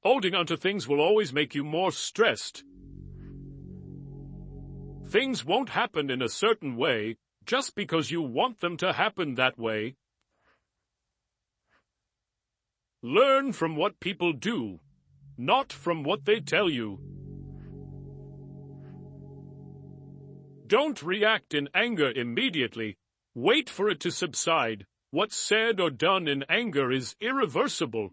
Holding onto things will always make you more stressed. Things won't happen in a certain way just because you want them to happen that way. Learn from what people do, not from what they tell you. Don't react in anger immediately. Wait for it to subside. What's said or done in anger is irreversible.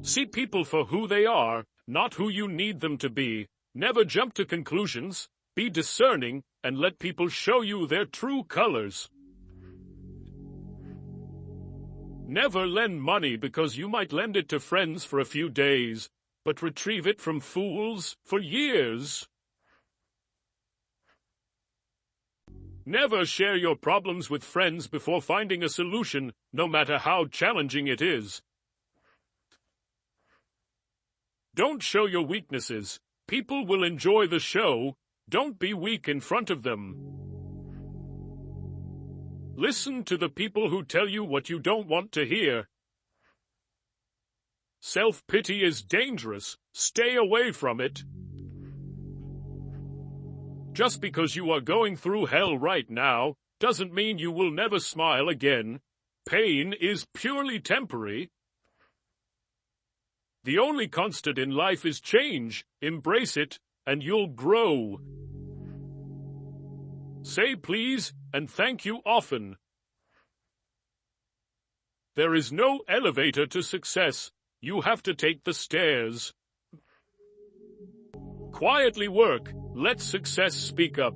See people for who they are, not who you need them to be. Never jump to conclusions. Be discerning and let people show you their true colors. Never lend money because you might lend it to friends for a few days, but retrieve it from fools for years. Never share your problems with friends before finding a solution, no matter how challenging it is. Don't show your weaknesses. People will enjoy the show. Don't be weak in front of them. Listen to the people who tell you what you don't want to hear. Self-pity is dangerous. Stay away from it. Just because you are going through hell right now doesn't mean you will never smile again. Pain is purely temporary. The only constant in life is change. Embrace it, and you'll grow. Say please and thank you often. There is no elevator to success. You have to take the stairs. Quietly work. Let success speak up.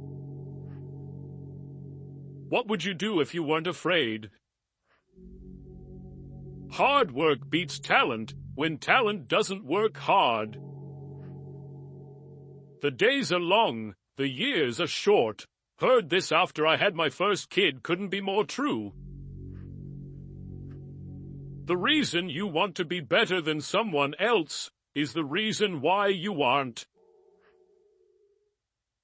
What would you do if you weren't afraid? Hard work beats talent when talent doesn't work hard. The days are long, the years are short. Heard this after I had my first kid, couldn't be more true. The reason you want to be better than someone else is the reason why you aren't.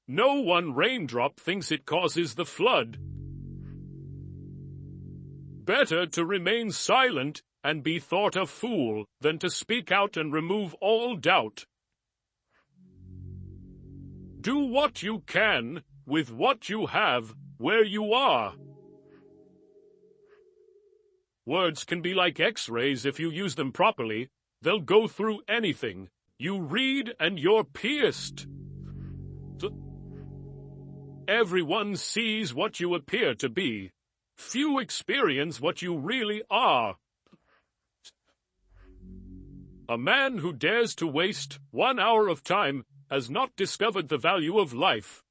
No one raindrop thinks it causes the flood. Better to remain silent and be thought a fool than to speak out and remove all doubt. Do what you can with what you have where you are. Words can be like X-rays if you use them properly. They'll go through anything. You read and you're pierced. Everyone sees what you appear to be. Few experience what you really are. A man who dares to waste 1 hour of time has not discovered the value of life.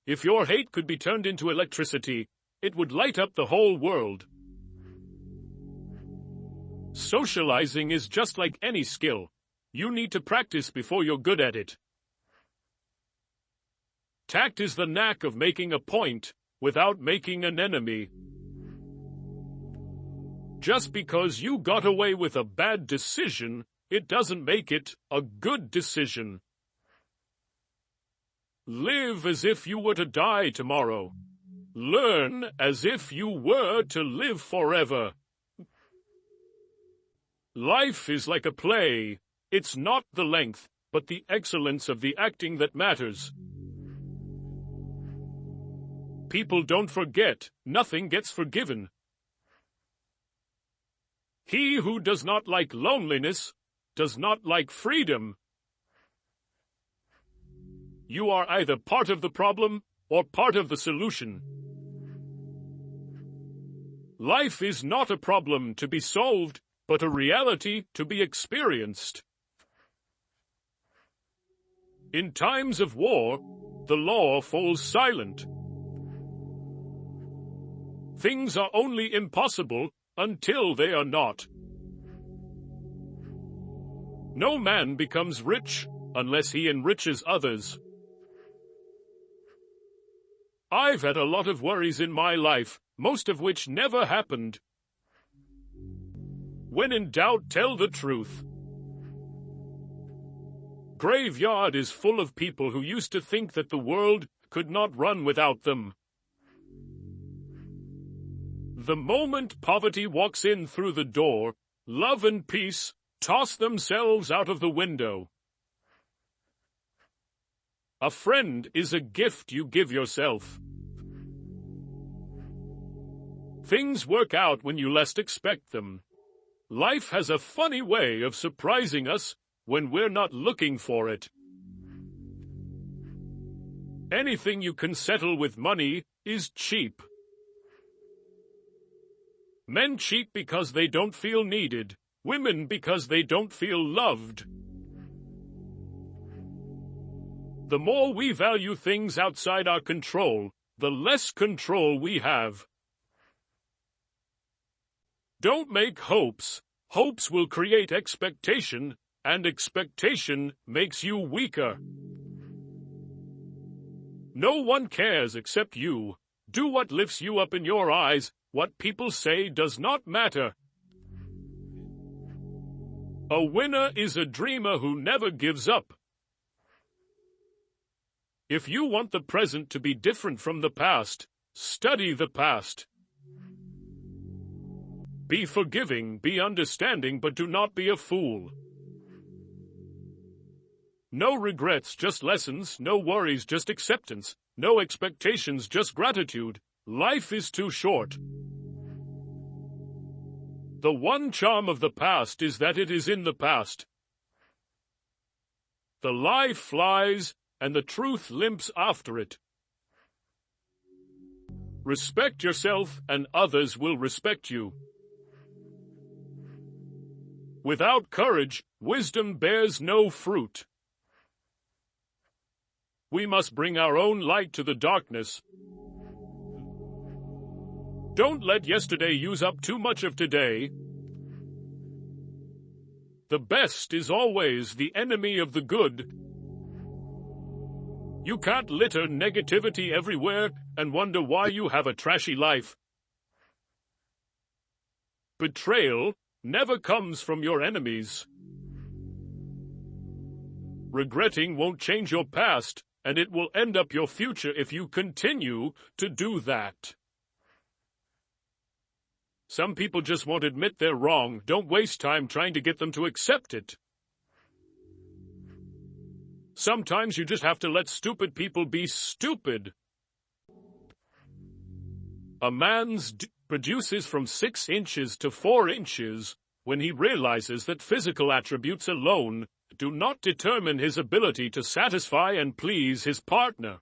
If your hate could be turned into electricity, it would light up the whole world. Socializing is just like any skill. You need to practice before you're good at it. Tact is the knack of making a point without making an enemy. Just because you got away with a bad decision, it doesn't make it a good decision. Live as if you were to die tomorrow. Learn as if you were to live forever. Life is like a play. It's not the length, but the excellence of the acting that matters. People don't forget. Nothing gets forgiven. He who does not like loneliness does not like freedom. You are either part of the problem or part of the solution. Life is not a problem to be solved, but a reality to be experienced. In times of war, the law falls silent. Things are only impossible until they are not. No man becomes rich unless he enriches others. I've had a lot of worries in my life, most of which never happened. When in doubt, tell the truth. Graveyard is full of people who used to think that the world could not run without them. The moment poverty walks in through the door, love and peace toss themselves out of the window. A friend is a gift you give yourself. Things work out when you least expect them. Life has a funny way of surprising us when we're not looking for it. Anything you can settle with money is cheap. Men cheat because they don't feel needed, women because they don't feel loved. The more we value things outside our control, the less control we have. Don't make hopes. Hopes will create expectation, and expectation makes you weaker. No one cares except you. Do what lifts you up in your eyes. What people say does not matter. A winner is a dreamer who never gives up. If you want the present to be different from the past, study the past. Be forgiving, be understanding, but do not be a fool. No regrets, just lessons. No worries, just acceptance. No expectations, just gratitude. Life is too short. The one charm of the past is that it is in the past. The lie flies, and the truth limps after it. Respect yourself, and others will respect you. Without courage, wisdom bears no fruit. We must bring our own light to the darkness. Don't let yesterday use up too much of today. The best is always the enemy of the good. You can't litter negativity everywhere and wonder why you have a trashy life. Betrayal never comes from your enemies. Regretting won't change your past, and it will end up your future if you continue to do that. Some people just won't admit they're wrong. Don't waste time trying to get them to accept it. Sometimes you just have to let stupid people be stupid. A man produces from 6 inches to 4 inches when he realizes that physical attributes alone do not determine his ability to satisfy and please his partner.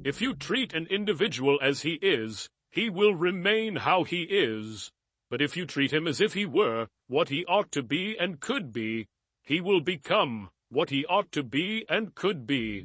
If you treat an individual as he is, he will remain how he is. But if you treat him as if he were what he ought to be and could be, he will become what he ought to be and could be.